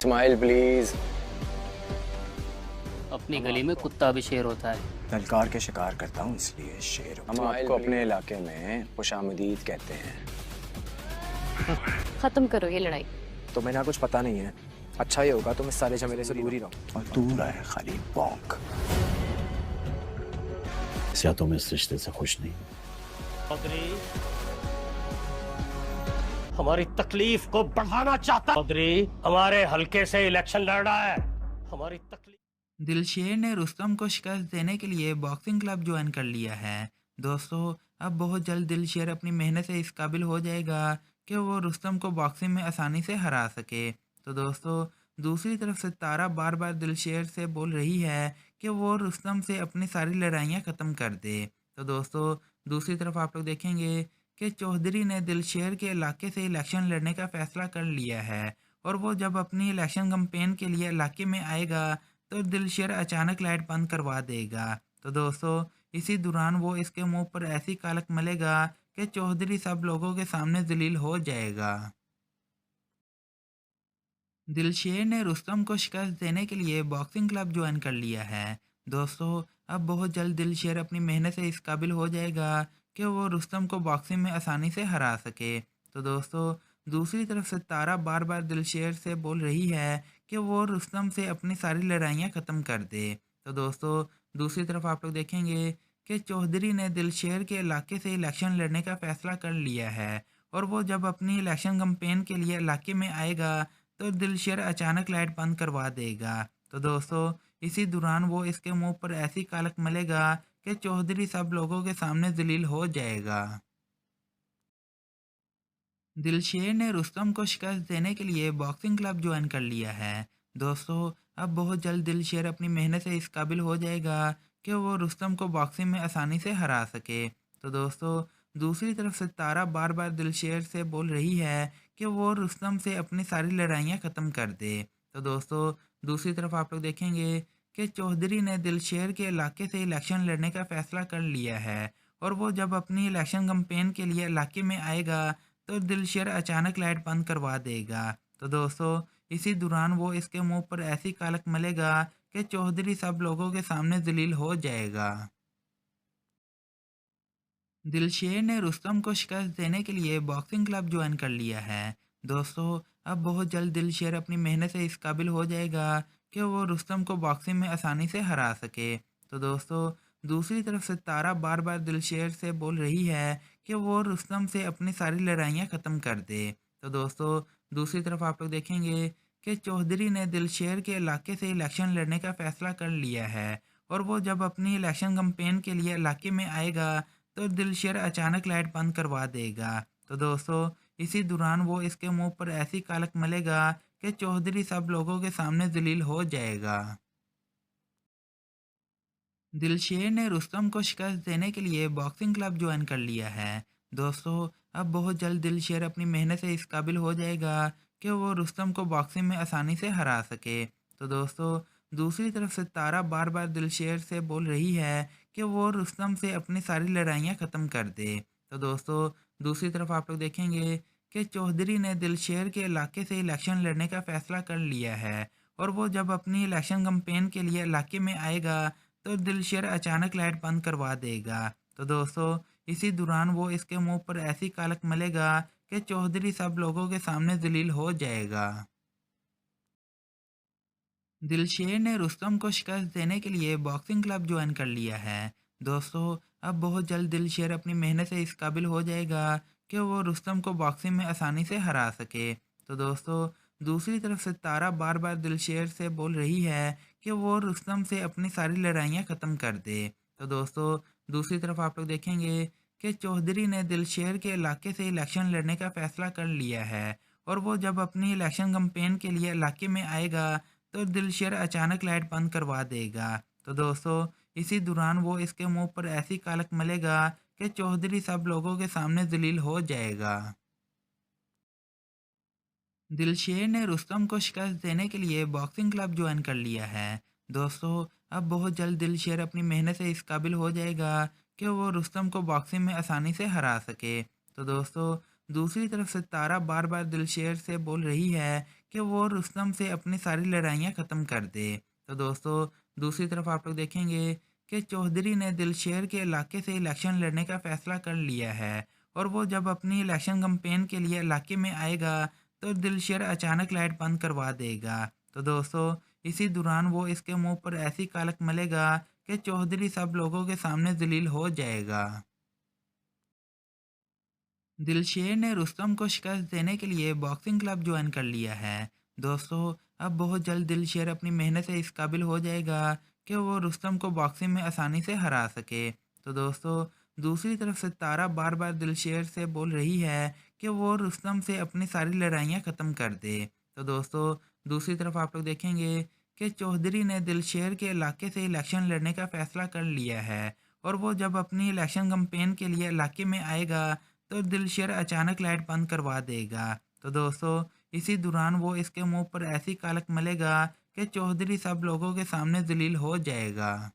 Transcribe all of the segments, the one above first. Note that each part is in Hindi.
Smile please. अपनी गली में कुत्ता भी शेर होता है। ललकार के शिकार करता हूँ इसलिए शेर। हम आपको अपने इलाके में खुशामदीद कहते हैं। खत्म करो ये लड़ाई। तुम्हें ना कुछ पता नहीं है। अच्छा ही होगा तुम इस सारे झमेले से दूर ही रहो और दूर आए खाली बौंक। या तुम इस रिश्ते से खुश नहीं? चौधरी हमारी तकलीफ को बढ़ाना चाहता। चौधरी हमारे हल्के से इलेक्शन लड़ रहा है। हमारी तकलीफ। दिलशेर ने रुस्तम को शिकस्त देने के लिए बॉक्सिंग क्लब ज्वाइन कर लिया है। दोस्तों, अब बहुत जल्द दिलशेर अपनी मेहनत से इस काबिल हो जाएगा कि वो रुस्तम को बॉक्सिंग में आसानी से हरा सके। तो दोस्तों, दूसरी तरफ से तारा बार बार दिलशेर से बोल रही है कि वो रुस्तम से अपनी सारी लड़ाइयाँ ख़त्म कर दे। तो दोस्तों, दूसरी तरफ आप लोग देखेंगे कि चौधरी ने दिलशेर के इलाके से इलेक्शन लड़ने का फ़ैसला कर लिया है और वो जब अपनी इलेक्शन कैंपेन के लिए इलाके में आएगा तो दिलशेर अचानक लाइट बंद करवा देगा। तो दोस्तों, इसी दौरान वो इसके मुंह पर ऐसी कालक मलेगा कि चौधरी सब लोगों के सामने जलील हो जाएगा। दिलशेर ने रुस्तम को शिकस्त देने के लिए बॉक्सिंग क्लब ज्वाइन कर लिया है। दोस्तों, अब बहुत जल्द दिलशेर अपनी मेहनत से इस काबिल हो जाएगा कि वो रुस्तम को बॉक्सिंग में आसानी से हरा सके। तो दोस्तों, दूसरी तरफ से तारा बार बार दिलशेर से बोल रही है कि वो रुस्तम से अपनी सारी लड़ाइयाँ ख़त्म कर दे। तो दोस्तों, दूसरी तरफ आप लोग देखेंगे कि चौधरी ने दिलशेर के इलाके से इलेक्शन लड़ने का फ़ैसला कर लिया है और वो जब अपनी इलेक्शन कैंपेन के लिए इलाके में आएगा तो दिलशेर अचानक लाइट बंद करवा देगा। तो दोस्तों, इसी दौरान वो इसके मुंह पर ऐसी कालक मलेगा कि चौधरी सब लोगों के सामने जलील हो जाएगा। दिलशेर ने रुस्तम को शिकस्त देने के लिए बॉक्सिंग क्लब ज्वाइन कर लिया है। दोस्तों, अब बहुत जल्द दिलशेर अपनी मेहनत से इस काबिल हो जाएगा कि वो रुस्तम को बॉक्सिंग में आसानी से हरा सके। तो दोस्तों, दूसरी तरफ से तारा बार बार दिलशेर से बोल रही है कि वो रुस्तम से अपनी सारी लड़ाइयाँ ख़त्म कर दे। तो दोस्तों, दूसरी तरफ आप लोग देखेंगे कि चौधरी ने दिलशेर के इलाके से इलेक्शन लड़ने का फ़ैसला कर लिया है और वो जब अपनी इलेक्शन कैंपेन के लिए इलाके में आएगा तो दिलशेर अचानक लाइट बंद करवा देगा। तो दोस्तों, इसी दौरान वो इसके मुंह पर ऐसी कालक मलेगा कि चौधरी सब लोगों के सामने जलील हो जाएगा। दिलशेर ने रुस्तम को शिकस्त देने के लिए बॉक्सिंग क्लब ज्वाइन कर लिया है। दोस्तों, अब बहुत जल्द दिलशेर अपनी मेहनत से इस काबिल हो जाएगा कि वो रुस्तम को बॉक्सिंग में आसानी से हरा सके। तो दोस्तों, दूसरी तरफ से तारा बार बार दिलशेर से बोल रही है कि वो रुस्तम से अपनी सारी लड़ाइयाँ ख़त्म कर दे। तो दोस्तों, दूसरी तरफ आप लोग देखेंगे कि चौधरी ने दिलशेर के इलाके से इलेक्शन लड़ने का फ़ैसला कर लिया है और वो जब अपनी इलेक्शन कैंपेन के लिए इलाके में आएगा तो दिलशेर अचानक लाइट बंद करवा देगा। तो दोस्तों, इसी दौरान वो इसके मुंह पर ऐसी कालक मलेगा कि चौधरी सब लोगों के सामने जलील हो जाएगा। दिलशेर ने रुस्तम को शिकस्त देने के लिए बॉक्सिंग क्लब ज्वाइन कर लिया है। दोस्तों, अब बहुत जल्द दिलशेर अपनी मेहनत से इस काबिल हो जाएगा कि वो रुस्तम को बॉक्सिंग में आसानी से हरा सके। तो दोस्तों, दूसरी तरफ से तारा बार बार दिलशेर से बोल रही है कि वो रुस्तम से अपनी सारी लड़ाइयाँ ख़त्म कर दे। तो दोस्तों, दूसरी तरफ आप लोग देखेंगे कि चौधरी ने दिलशेर के इलाके से इलेक्शन लड़ने का फ़ैसला कर लिया है और वो जब अपनी इलेक्शन कैंपेन के लिए इलाके में आएगा तो दिलशेर अचानक लाइट बंद करवा देगा। तो दोस्तों, इसी दौरान वो इसके मुंह पर ऐसी कालक मलेगा कि चौधरी सब लोगों के सामने जलील हो जाएगा। दिलशेर ने रुस्तम को शिकस्त देने के लिए बॉक्सिंग क्लब ज्वाइन कर लिया है। दोस्तों, अब बहुत जल्द दिलशेर अपनी मेहनत से इस काबिल हो जाएगा कि वो रुस्तम को बॉक्सिंग में आसानी से हरा सके। तो दोस्तों, दूसरी तरफ से तारा बार बार दिलशेर से बोल रही है कि वो रुस्तम से अपनी सारी लड़ाइयाँ ख़त्म कर दे। तो दोस्तों, दूसरी तरफ आप लोग देखेंगे कि चौधरी ने दिलशेर के इलाके से इलेक्शन लड़ने का फ़ैसला कर लिया है और वो जब अपनी इलेक्शन कैंपेन के लिए इलाके में आएगा तो दिलशेर अचानक लाइट बंद करवा देगा। तो दोस्तों, इसी दौरान वो इसके मुंह पर ऐसी कालक मलेगा कि चौधरी सब लोगों के सामने जलील हो जाएगा। दिलशेर ने रुस्तम को शिकस्त देने के लिए बॉक्सिंग क्लब ज्वाइन कर लिया है। दोस्तों, अब बहुत जल्द दिलशेर अपनी मेहनत से इस काबिल हो जाएगा कि वो रुस्तम को बॉक्सिंग में आसानी से हरा सके। तो दोस्तों, दूसरी तरफ से तारा बार बार दिलशेर से बोल रही है कि वो रुस्तम से अपनी सारी लड़ाइयाँ ख़त्म कर दे। तो दोस्तों दूसरी तरफ आप लोग देखेंगे कि चौधरी ने दिलशेर के इलाके से इलेक्शन लड़ने का फ़ैसला कर लिया है और वो जब अपनी इलेक्शन कैंपेन के लिए इलाके में आएगा तो दिलशेर अचानक लाइट बंद करवा देगा। तो दोस्तों इसी दौरान वो इसके मुंह पर ऐसी कालक मलेगा कि चौधरी सब लोगों के सामने जलील हो जाएगा। दिलशेर ने रुस्तम को शिकस्त देने के लिए बॉक्सिंग क्लब ज्वाइन कर लिया है। दोस्तों अब बहुत जल्द दिलशेर अपनी मेहनत से इस काबिल हो जाएगा कि वो रुस्तम को बॉक्सिंग में आसानी से हरा सके। तो दोस्तों दूसरी तरफ से तारा बार बार दिलशेर से बोल रही है कि वो रुस्तम से अपनी सारी लड़ाइयाँ ख़त्म कर दे। तो दोस्तों दूसरी तरफ आप लोग देखेंगे कि चौधरी ने दिलशेर के इलाके से इलेक्शन लड़ने का फ़ैसला कर लिया है और वो जब अपनी इलेक्शन कैंपेन के लिए इलाके में आएगा तो दिलशेर अचानक लाइट बंद करवा देगा। तो दोस्तों इसी दौरान वो इसके मुंह पर ऐसी कालक मलेगा कि चौधरी सब लोगों के सामने जलील हो जाएगा।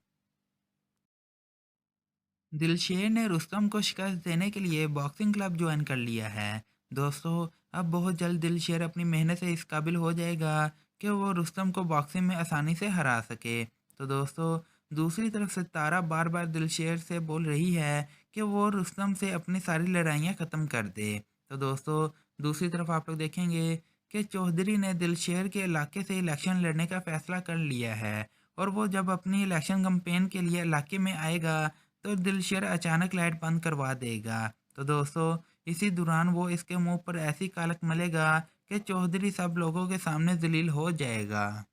दिलशेर ने रुस्तम को शिकस्त देने के लिए बॉक्सिंग क्लब ज्वाइन कर लिया है। दोस्तों अब बहुत जल्द दिलशेर अपनी मेहनत से इस काबिल हो जाएगा कि वो रुस्तम को बॉक्सिंग में आसानी से हरा सके। तो दोस्तों दूसरी तरफ से तारा बार बार दिलशेर से बोल रही है कि वो रुस्तम से अपनी सारी लड़ाइयाँ ख़त्म कर दे। तो दोस्तों दूसरी तरफ आप लोग देखेंगे कि चौधरी ने दिलशेर के इलाके से इलेक्शन लड़ने का फ़ैसला कर लिया है और वो जब अपनी इलेक्शन कैंपेन के लिए इलाके में आएगा तो दिलशेर अचानक लाइट बंद करवा देगा। तो दोस्तों इसी दौरान वो इसके मुंह पर ऐसी कालक मलेगा कि चौधरी सब लोगों के सामने जलील हो जाएगा।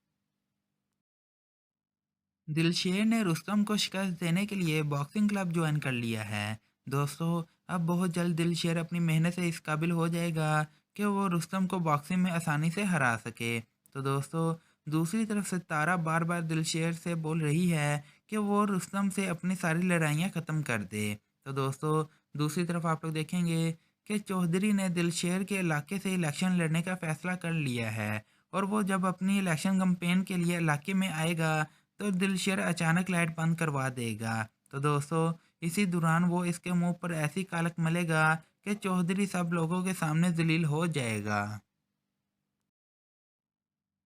दिलशेर ने रुस्तम को शिकस्त देने के लिए बॉक्सिंग क्लब ज्वाइन कर लिया है। दोस्तों अब बहुत जल्द दिलशेर अपनी मेहनत से इस काबिल हो जाएगा कि वो रुस्तम को बॉक्सिंग में आसानी से हरा सके। तो दोस्तों दूसरी तरफ से तारा बार बार दिलशेर से बोल रही है कि वो रुस्तम से अपनी सारी लड़ाइयाँ ख़त्म कर दे। तो दोस्तों दूसरी तरफ आप लोग देखेंगे कि चौधरी ने दिलशेर के इलाके से इलेक्शन लड़ने का फ़ैसला कर लिया है और वो जब अपनी इलेक्शन कैंपेन के लिए इलाके में आएगा तो दिलशेर अचानक लाइट बंद करवा देगा। तो दोस्तों इसी दौरान वो इसके मुंह पर ऐसी कालक मलेगा कि चौधरी सब लोगों के सामने जलील हो जाएगा।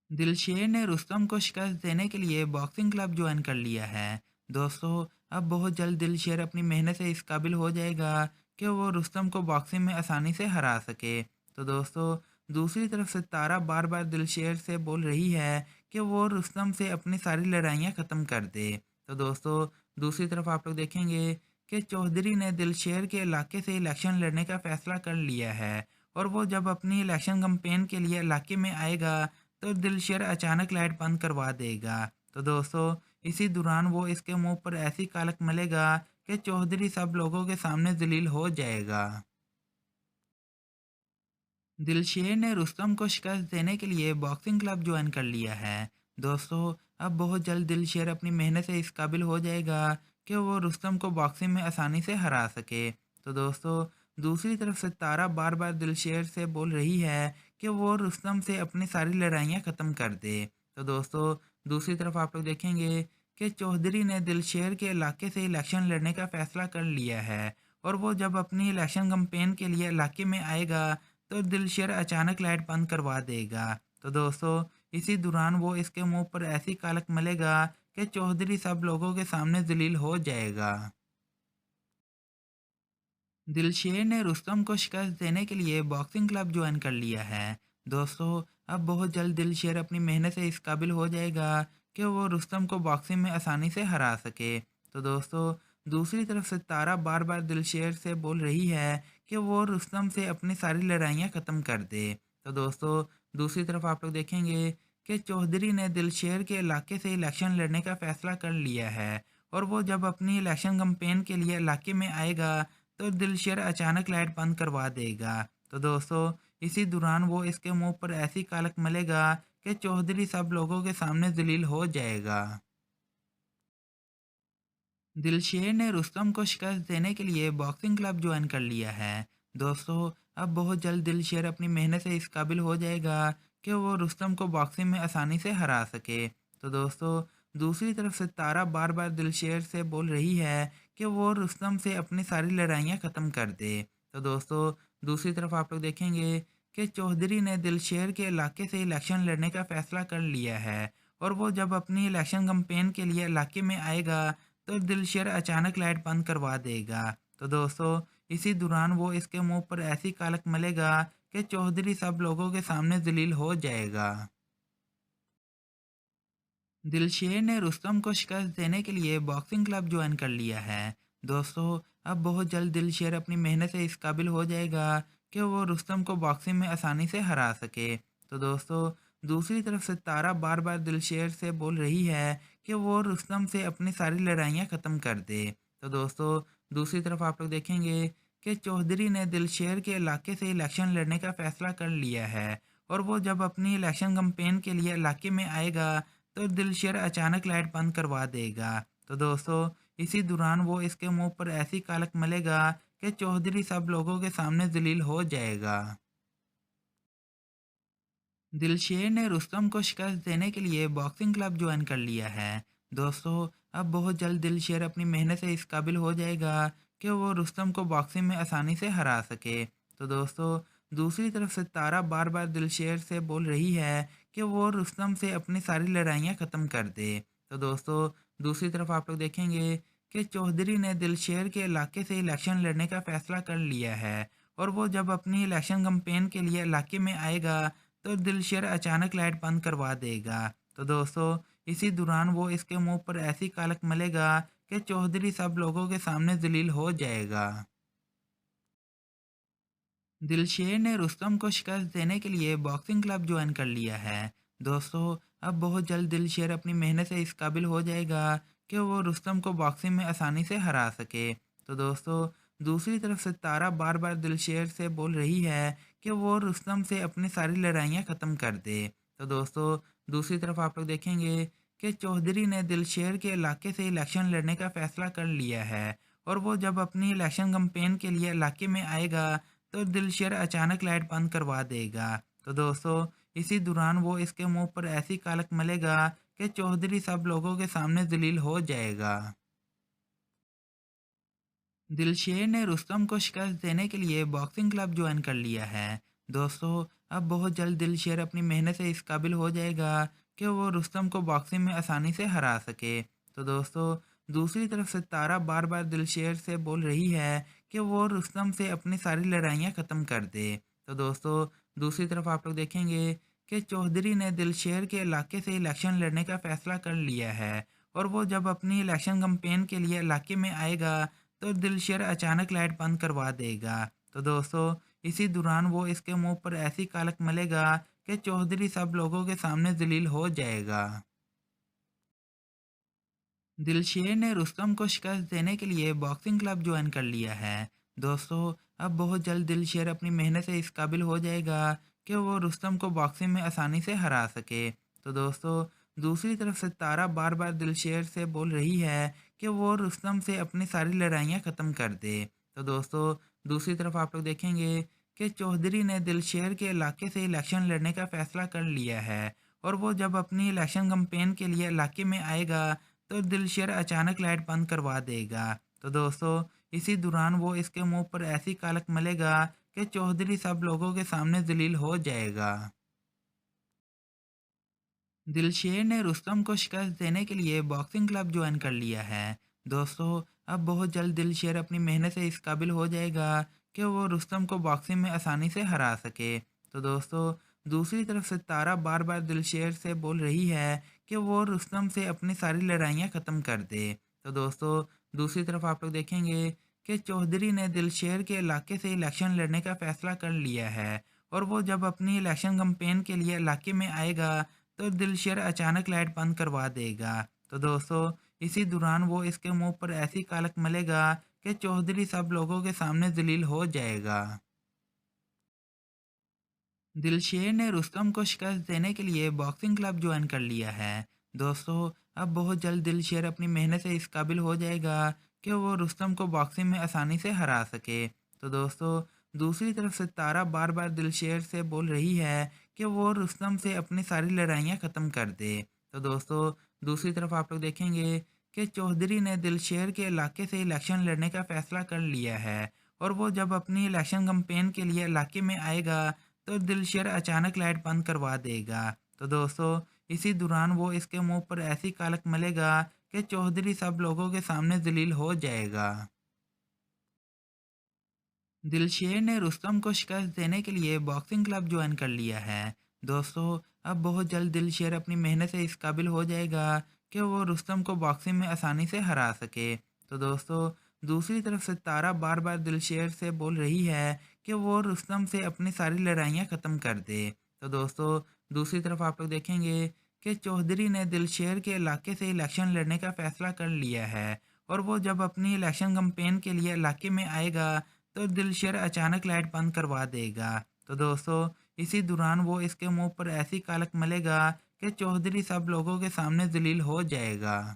दिलशेर ने रुस्तम को शिकस्त देने के लिए बॉक्सिंग क्लब ज्वाइन कर लिया है। दोस्तों अब बहुत जल्द दिलशेर अपनी मेहनत से इस काबिल हो जाएगा कि वो रुस्तम को बॉक्सिंग में आसानी से हरा सके। तो दोस्तों दूसरी तरफ से तारा बार बार दिलशेर से बोल रही है कि वो रुस्तम से अपनी सारी लड़ाइयाँ ख़त्म कर दे। तो दोस्तों दूसरी तरफ आप लोग देखेंगे कि चौधरी ने दिलशेर के इलाके से इलेक्शन लड़ने का फ़ैसला कर लिया है और वो जब अपनी इलेक्शन कैंपेन के लिए इलाके में आएगा तो दिलशेर अचानक लाइट बंद करवा देगा। तो दोस्तों इसी दौरान वो इसके मुंह पर ऐसी कालक मलेगा कि चौधरी सब लोगों के सामने जलील हो जाएगा। दिलशेर ने रुस्तम को शिकस्त देने के लिए बॉक्सिंग क्लब ज्वाइन कर लिया है। दोस्तों अब बहुत जल्द दिलशेर अपनी मेहनत से इस काबिल हो जाएगा कि वो रुस्तम को बॉक्सिंग में आसानी से हरा सके। तो दोस्तों दूसरी तरफ से तारा बार बार दिलशेर से बोल रही है कि वो रुस्तम से अपनी सारी लड़ाइयाँ ख़त्म कर दे। तो दोस्तों दूसरी तरफ आप लोग देखेंगे कि चौधरी ने दिलशेर के इलाके से इलेक्शन लड़ने का फ़ैसला कर लिया है और वो जब अपनी इलेक्शन कैंपेन के लिए इलाके में आएगा तो दिलशेर अचानक लाइट बंद करवा देगा। तो दोस्तों इसी दौरान वो इसके मुंह पर ऐसी कालक मलेगा कि चौधरी सब लोगों के सामने जलील हो जाएगा। दिलशेर ने रुस्तम को शिकस्त देने के लिए बॉक्सिंग क्लब ज्वाइन कर लिया है। दोस्तों अब बहुत जल्द दिलशेर अपनी मेहनत से इस काबिल हो जाएगा कि वो रुस्तम को बॉक्सिंग में आसानी से हरा सके। तो दोस्तों दूसरी तरफ से तारा बार बार दिलशेर से बोल रही है कि वो रुस्तम से अपनी सारी लड़ाइयाँ ख़त्म कर दे। तो दोस्तों दूसरी तरफ आप लोग देखेंगे कि चौधरी ने दिलशेर के इलाके से इलेक्शन लड़ने का फ़ैसला कर लिया है और वो जब अपनी इलेक्शन कैंपेन के लिए इलाके में आएगा तो दिलशेर अचानक लाइट बंद करवा देगा। तो दोस्तों इसी दौरान वो इसके मुंह पर ऐसी कालक मलेगा कि चौधरी सब लोगों के सामने जलील हो जाएगा। दिलशेर ने रुस्तम को शिकस्त देने के लिए बॉक्सिंग क्लब ज्वाइन कर लिया है। दोस्तों अब बहुत जल्द दिलशेर अपनी मेहनत से इस काबिल हो जाएगा कि वो रुस्तम को बॉक्सिंग में आसानी से हरा सके। तो दोस्तों दूसरी तरफ से तारा बार बार दिलशेर से बोल रही है कि वो रुस्तम से अपनी सारी लड़ाइयाँ ख़त्म कर दे। तो दोस्तों दूसरी तरफ आप लोग देखेंगे कि चौधरी ने दिलशेर के इलाके से इलेक्शन लड़ने का फैसला कर लिया है और वो जब अपनी इलेक्शन कैंपेन के लिए इलाके में आएगा तो दिलशेर अचानक लाइट बंद करवा देगा। तो दोस्तों इसी दौरान वो इसके मुंह पर ऐसी कालक मलेगा कि चौधरी सब लोगों के सामने जलील हो जाएगा। दिलशेर ने रुस्तम को शिकस्त देने के लिए बॉक्सिंग क्लब ज्वाइन कर लिया है। दोस्तों अब बहुत जल्द दिलशेर अपनी मेहनत से इस काबिल हो जाएगा कि वो रुस्तम को बॉक्सिंग में आसानी से हरा सके। तो दोस्तों दूसरी तरफ से तारा बार बार दिलशेर से बोल रही है कि वो रुस्तम से अपनी सारी लड़ाइयाँ ख़त्म कर दे। तो दोस्तों दूसरी तरफ आप लोग देखेंगे कि चौधरी ने दिलशेर के इलाके से इलेक्शन लड़ने का फैसला कर लिया है और वो जब अपनी इलेक्शन कैंपेन के लिए इलाके में आएगा तो दिलशेर अचानक लाइट बंद करवा देगा। तो दोस्तों इसी दौरान वो इसके मुंह पर ऐसी कालक मलेगा कि चौधरी सब लोगों के सामने जलील हो जाएगा। दिलशेर ने रुस्तम को शिकस्त देने के लिए बॉक्सिंग क्लब ज्वाइन कर लिया है। दोस्तों अब बहुत जल्द दिलशेर अपनी मेहनत से इस काबिल हो जाएगा कि वो रुस्तम को बॉक्सिंग में आसानी से हरा सके। तो दोस्तों दूसरी तरफ से तारा बार बार दिलशेर से बोल रही है कि वो रुस्तम से अपनी सारी लड़ाइयाँ ख़त्म कर दे। तो दोस्तों दूसरी तरफ आप लोग देखेंगे कि चौधरी ने दिलशेर के इलाके से इलेक्शन लड़ने का फैसला कर लिया है और वो जब अपनी इलेक्शन कैंपेन के लिए इलाके में आएगा तो दिलशेर अचानक लाइट बंद करवा देगा। तो दोस्तों इसी दौरान वो इसके मुंह पर ऐसी कालक मलेगा कि चौधरी सब लोगों के सामने जलील हो जाएगा। दिलशेर ने रुस्तम को शिकस्त देने के लिए बॉक्सिंग क्लब ज्वाइन कर लिया है। दोस्तों अब बहुत जल्द दिलशेर अपनी मेहनत से इस काबिल हो जाएगा कि वो रुस्तम को बॉक्सिंग में आसानी से हरा सके। तो दोस्तों दूसरी तरफ से तारा बार बार दिलशेर से बोल रही है कि वो रुस्तम से अपनी सारी लड़ाइयाँ ख़त्म कर दे। तो दोस्तों दूसरी तरफ आप लोग देखेंगे कि चौधरी ने दिलशेर के इलाके से इलेक्शन लड़ने का फैसला कर लिया है और वो जब अपनी इलेक्शन कैंपेन के लिए इलाके में आएगा तो दिलशेर अचानक लाइट बंद करवा देगा। तो दोस्तों इसी दौरान वो इसके मुंह पर ऐसी कालक मलेगा कि चौधरी सब लोगों के सामने जलील हो जाएगा। दिलशेर ने रुस्तम को शिकस्त देने के लिए बॉक्सिंग क्लब ज्वाइन कर लिया है। दोस्तों अब बहुत जल्द दिलशेर अपनी मेहनत से इस काबिल हो जाएगा कि वो रुस्तम को बॉक्सिंग में आसानी से हरा सके। तो दोस्तों दूसरी तरफ से तारा बार बार दिलशेर से बोल रही है कि वो रुस्तम से अपनी सारी लड़ाइयाँ ख़त्म कर दे। तो दोस्तों दूसरी तरफ आप लोग देखेंगे कि चौधरी ने दिलशेर के इलाके से इलेक्शन लड़ने का फैसला कर लिया है और वो जब अपनी इलेक्शन कैंपेन के लिए इलाके में आएगा तो दिलशेर अचानक लाइट बंद करवा देगा। तो दोस्तों इसी दौरान वो इसके मुंह पर ऐसी कालक मलेगा कि चौधरी सब लोगों के सामने जलील हो जाएगा। दिलशेर ने रुस्तम को शिकस्त देने के लिए बॉक्सिंग क्लब ज्वाइन कर लिया है। दोस्तों अब बहुत जल्द दिलशेर अपनी मेहनत से इस काबिल हो जाएगा कि वो रुस्तम को बॉक्सिंग में आसानी से हरा सके। तो दोस्तों दूसरी तरफ से तारा बार बार दिलशेर से बोल रही है कि वो रुस्तम से अपनी सारी लड़ाइयाँ ख़त्म कर दे। तो दोस्तों दूसरी तरफ आप लोग देखेंगे कि चौधरी ने दिलशेर के इलाके से इलेक्शन लड़ने का फैसला कर लिया है और वो जब अपनी इलेक्शन कैंपेन के लिए इलाके में आएगा तो दिलशेर अचानक लाइट बंद करवा देगा। तो दोस्तों इसी दौरान वो इसके मुंह पर ऐसी कालक मलेगा कि चौधरी सब लोगों के सामने जलील हो जाएगा। दिलशेर ने रुस्तम को शिकस्त देने के लिए बॉक्सिंग क्लब ज्वाइन कर लिया है। दोस्तों अब बहुत जल्द दिलशेर अपनी मेहनत से इस काबिल हो जाएगा कि वो रुस्तम को बॉक्सिंग में आसानी से हरा सके। तो दोस्तों दूसरी तरफ से तारा बार बार दिलशेर से बोल रही है कि वो रुस्तम से अपनी सारी लड़ाइयाँ ख़त्म कर दे। तो दोस्तों दूसरी तरफ आप लोग देखेंगे कि चौधरी ने दिलशेर के इलाके से इलेक्शन लड़ने का फैसला कर लिया है और वो जब अपनी इलेक्शन कैंपेन के लिए इलाके में आएगा तो दिलशेर अचानक लाइट बंद करवा देगा। तो दोस्तों इसी दौरान वो इसके मुंह पर ऐसी कालक मलेगा कि चौधरी सब लोगों के सामने जलील हो जाएगा। दिलशेर ने रुस्तम को शिकस्त देने के लिए बॉक्सिंग क्लब ज्वाइन कर लिया है। दोस्तों अब बहुत जल्द दिलशेर अपनी मेहनत से इस काबिल हो जाएगा कि वो रुस्तम को बॉक्सिंग में आसानी से हरा सके। तो दोस्तों दूसरी तरफ से तारा बार बार दिलशेर से बोल रही है कि वो रुस्तम से अपनी सारी लड़ाइयाँ ख़त्म कर दे। तो दोस्तों दूसरी तरफ आप लोग देखेंगे कि चौधरी ने दिलशेर के इलाके से इलेक्शन लड़ने का फैसला कर लिया है और वो जब अपनी इलेक्शन कैंपेन के लिए इलाके में आएगा तो दिलशेर अचानक लाइट बंद करवा देगा। तो दोस्तों इसी दौरान वो इसके मुंह पर ऐसी कालक मलेगा कि चौधरी सब लोगों के सामने जलील हो जाएगा। दिलशेर ने रुस्तम को शिकस्त देने के लिए बॉक्सिंग क्लब ज्वाइन कर लिया है। दोस्तों अब बहुत जल्द दिलशेर अपनी मेहनत से इस काबिल हो जाएगा कि वो रुस्तम को बॉक्सिंग में आसानी से हरा सके। तो दोस्तों दूसरी तरफ से तारा बार बार दिलशेर से बोल रही है कि वो रुस्तम से अपनी सारी लड़ाइयाँ ख़त्म कर दे। तो दोस्तों दूसरी तरफ आप लोग देखेंगे कि चौधरी ने दिलशेर के इलाके से इलेक्शन लड़ने का फैसला कर लिया है और वो जब अपनी इलेक्शन कैंपेन के लिए इलाके में आएगा तो दिलशेर अचानक लाइट बंद करवा देगा। तो दोस्तों इसी दौरान वो इसके मुंह पर ऐसी कालक मलेगा कि चौधरी सब लोगों के सामने जलील हो जाएगा।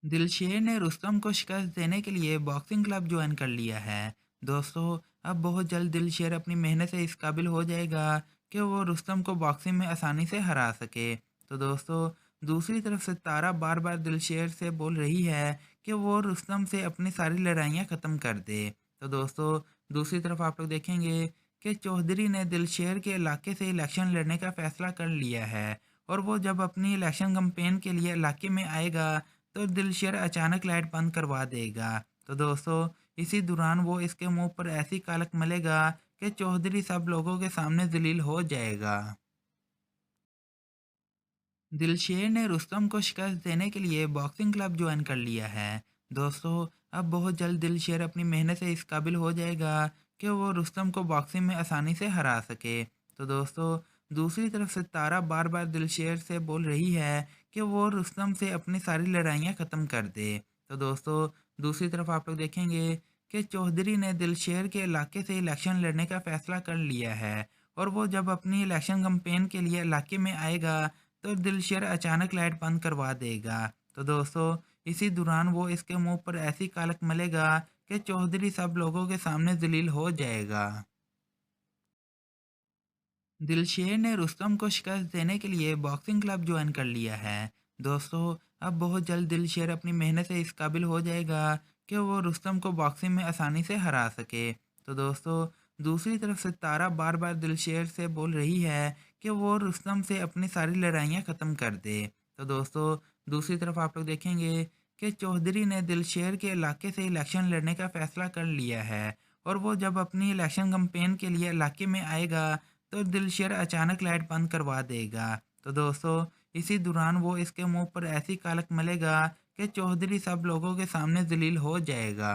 दिलशेर ने रुस्तम को शिकस्त देने के लिए बॉक्सिंग क्लब ज्वाइन कर लिया है। दोस्तों अब बहुत जल्द दिलशेर अपनी मेहनत से इस काबिल हो जाएगा कि वो रुस्तम को बॉक्सिंग में आसानी से हरा सके। तो दोस्तों दूसरी तरफ से तारा बार बार दिलशेर से बोल रही है कि वो रुस्तम से अपनी सारी लड़ाइयाँ ख़त्म कर दे। तो दोस्तों दूसरी तरफ आप लोग देखेंगे कि चौधरी ने दिलशेर के इलाके से इलेक्शन लड़ने का फैसला कर लिया है और वो जब अपनी इलेक्शन कैंपेन के लिए इलाके में आएगा तो दिलशेर अचानक लाइट बंद करवा देगा। तो दोस्तों इसी दौरान वो इसके मुंह पर ऐसी कालक मलेगा कि चौधरी सब लोगों के सामने जलील हो जाएगा। दिलशेर ने रुस्तम को शिकस्त देने के लिए बॉक्सिंग क्लब ज्वाइन कर लिया है। दोस्तों अब बहुत जल्द दिलशेर अपनी मेहनत से इस काबिल हो जाएगा कि वो रुस्तम को बॉक्सिंग में आसानी से हरा सके। तो दोस्तों दूसरी तरफ से तारा बार बार दिलशेर से बोल रही है कि वो रुस्तम से अपनी सारी लड़ाइयाँ ख़त्म कर दे। तो दोस्तों दूसरी तरफ आप लोग देखेंगे कि चौधरी ने दिलशेर के इलाके से इलेक्शन लड़ने का फैसला कर लिया है और वो जब अपनी इलेक्शन कैंपेन के लिए इलाके में आएगा तो दिलशेर अचानक लाइट बंद करवा देगा। तो दोस्तों इसी दौरान वो इसके मुंह पर ऐसी कालक मलेगा कि चौधरी सब लोगों के सामने जलील हो जाएगा। दिलशेर ने रुस्तम को शिकस्त देने के लिए बॉक्सिंग क्लब ज्वाइन कर लिया है। दोस्तों अब बहुत जल्द दिलशेर अपनी मेहनत से इस काबिल हो जाएगा कि वो रुस्तम को बॉक्सिंग में आसानी से हरा सके। तो दोस्तों दूसरी तरफ से तारा बार बार दिलशेर से बोल रही है कि वो रुस्तम से अपनी सारी लड़ाइयाँ ख़त्म कर दे। तो दोस्तों दूसरी तरफ आप लोग देखेंगे कि चौधरी ने दिलशेर के इलाके से इलेक्शन लड़ने का फैसला कर लिया है और वो जब अपनी इलेक्शन कैंपेन के लिए इलाके में आएगा तो दिलशेर अचानक लाइट बंद करवा देगा। तो दोस्तों इसी दौरान वो इसके मुंह पर ऐसी कालक मलेगा कि चौधरी सब लोगों के सामने जलील हो जाएगा।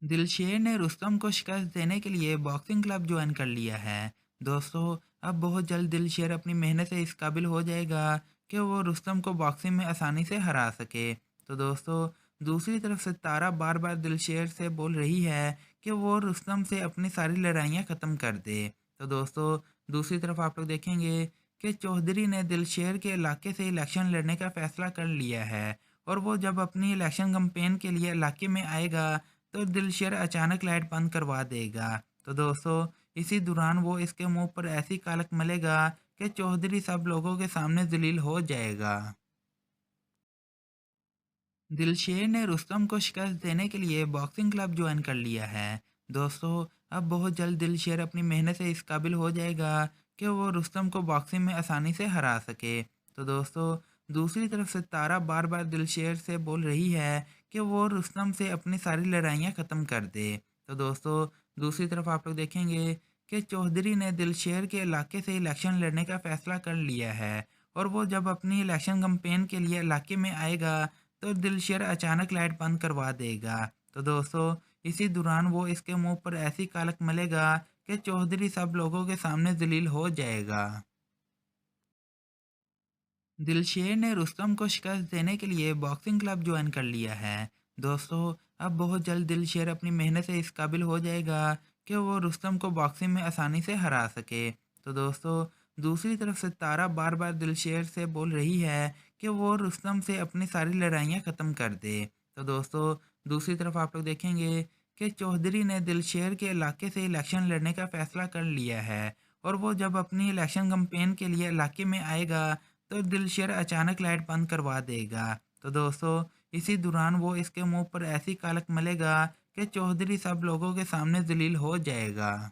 दिलशेर ने रुस्तम को शिकस्त देने के लिए बॉक्सिंग क्लब ज्वाइन कर लिया है। दोस्तों अब बहुत जल्द दिलशेर अपनी मेहनत से इस काबिल हो जाएगा कि वो रुस्तम को बॉक्सिंग में आसानी से हरा सके। तो दोस्तों दूसरी तरफ से तारा बार बार दिलशेर से बोल रही है कि वो रुस्तम से अपनी सारी लड़ाइयाँ ख़त्म कर दे। तो दोस्तों दूसरी तरफ आप लोग देखेंगे कि चौधरी ने दिलशेर के इलाके से इलेक्शन लड़ने का फैसला कर लिया है और वो जब अपनी इलेक्शन कैंपेन के लिए इलाके में आएगा तो दिलशेर अचानक लाइट बंद करवा देगा। तो दोस्तों इसी दौरान वो इसके मुंह पर ऐसी कालक मलेगा कि चौधरी सब लोगों के सामने जलील हो जाएगा। दिलशेर ने रुस्तम को शिकस्त देने के लिए बॉक्सिंग क्लब ज्वाइन कर लिया है। दोस्तों अब बहुत जल्द दिलशेर अपनी मेहनत से इस काबिल हो जाएगा कि वो रुस्तम को बॉक्सिंग में आसानी से हरा सके। तो दोस्तों दूसरी तरफ से तारा बार बार दिलशेर से बोल रही है कि वो रुस्तम से अपनी सारी लड़ाइयाँ ख़त्म कर दे। तो दोस्तों दूसरी तरफ आप लोग देखेंगे कि चौधरी ने दिलशेर के इलाके से इलेक्शन लड़ने का फैसला कर लिया है और वो जब अपनी इलेक्शन कैंपेन के लिए इलाके में आएगा तो दिलशेर अचानक लाइट बंद करवा देगा। तो दोस्तों इसी दौरान वो इसके मुंह पर ऐसी कालक मलेगा कि चौधरी सब लोगों के सामने जलील हो जाएगा। दिलशेर ने रुस्तम को शिकस्त देने के लिए बॉक्सिंग क्लब ज्वाइन कर लिया है। दोस्तों अब बहुत जल्द दिलशेर अपनी मेहनत से इस काबिल हो जाएगा कि वो रुस्तम को बॉक्सिंग में आसानी से हरा सके। तो दोस्तों दूसरी तरफ से तारा बार बार दिलशेर से बोल रही है कि वो रुस्तम से अपनी सारी लड़ाइयाँ ख़त्म कर दे। तो दोस्तों दूसरी तरफ आप लोग देखेंगे कि चौधरी ने दिलशेर के इलाके से इलेक्शन लड़ने का फैसला कर लिया है और वो जब अपनी इलेक्शन कैंपेन के लिए इलाके में आएगा तो दिलशेर अचानक लाइट बंद करवा देगा। तो दोस्तों इसी दौरान वो इसके मुंह पर ऐसी कालक मलेगा कि चौधरी सब लोगों के सामने जलील हो जाएगा।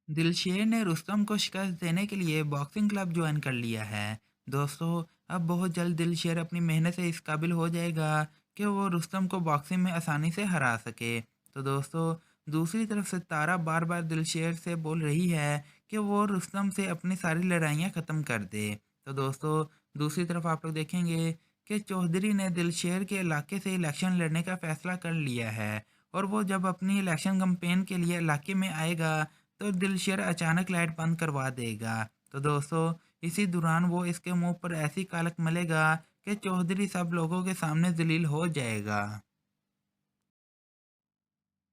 दिलशेर ने रुस्तम को शिकस्त देने के लिए बॉक्सिंग क्लब ज्वाइन कर लिया है। दोस्तों, अब बहुत जल्द दिलशेर अपनी मेहनत से इस काबिल हो जाएगा कि वो रुस्तम को बॉक्सिंग में आसानी से हरा सके। तो दोस्तों, दूसरी तरफ से तारा बार बार दिलशेर से बोल रही है कि वो रुस्तम से अपनी सारी लड़ाइयाँ ख़त्म कर दे। तो दोस्तों, दूसरी तरफ आप लोग देखेंगे कि चौधरी ने दिलशेर के इलाके से इलेक्शन लड़ने का फ़ैसला कर लिया है और वो जब अपनी इलेक्शन कैंपेन के लिए इलाके में आएगा तो दिलशेर अचानक लाइट बंद करवा देगा। तो दोस्तों, इसी दौरान वो इसके मुंह पर ऐसी कालक मलेगा कि चौधरी सब लोगों के सामने जलील हो जाएगा।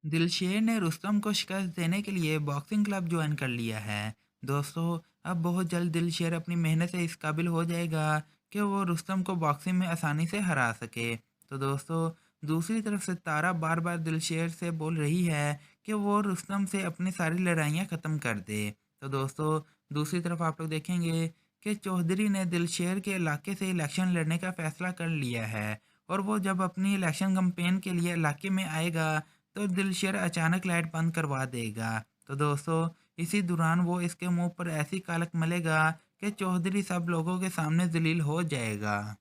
दिलशेर ने रुस्तम को शिकस्त देने के लिए बॉक्सिंग क्लब ज्वाइन कर लिया है। दोस्तों, अब बहुत जल्द दिलशेर अपनी मेहनत से इस काबिल हो जाएगा कि वो रुस्तम को बॉक्सिंग में आसानी से हरा सके। तो दोस्तों, दूसरी तरफ से तारा बार बार दिलशेर से बोल रही है कि वो रुस्तम से अपनी सारी लड़ाइयाँ ख़त्म कर दे। तो दोस्तों, दूसरी तरफ आप लोग देखेंगे कि चौधरी ने दिलशेर के इलाके से इलेक्शन लड़ने का फ़ैसला कर लिया है और वो जब अपनी इलेक्शन कैंपेन के लिए इलाके में आएगा तो दिलशेर अचानक लाइट बंद करवा देगा। तो दोस्तों, इसी दौरान वो इसके मुंह पर ऐसी कालक मलेगा कि चौधरी सब लोगों के सामने जलील हो जाएगा।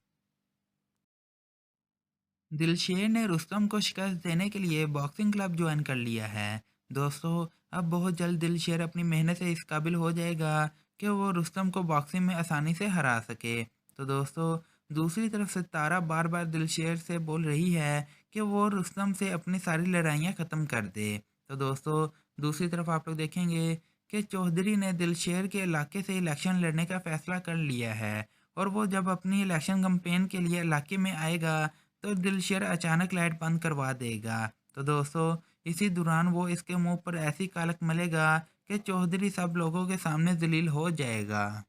दिलशेर ने रुस्तम को शिकस्त देने के लिए बॉक्सिंग क्लब ज्वाइन कर लिया है। दोस्तों, अब बहुत जल्द दिलशेर अपनी मेहनत से इस काबिल हो जाएगा कि वो रुस्तम को बॉक्सिंग में आसानी से हरा सके। तो दोस्तों, दूसरी तरफ से तारा बार बार दिलशेर से बोल रही है कि वो रुस्तम से अपनी सारी लड़ाइयाँ ख़त्म कर दे। तो दोस्तों, दूसरी तरफ आप लोग देखेंगे कि चौधरी ने दिलशेर के इलाके से इलेक्शन लड़ने का फ़ैसला कर लिया है और वो जब अपनी इलेक्शन कैंपेन के लिए इलाके में आएगा तो दिलशेर अचानक लाइट बंद करवा देगा। तो दोस्तों, इसी दौरान वो इसके मुंह पर ऐसी कालक मलेगा कि चौधरी सब लोगों के सामने जलील हो जाएगा।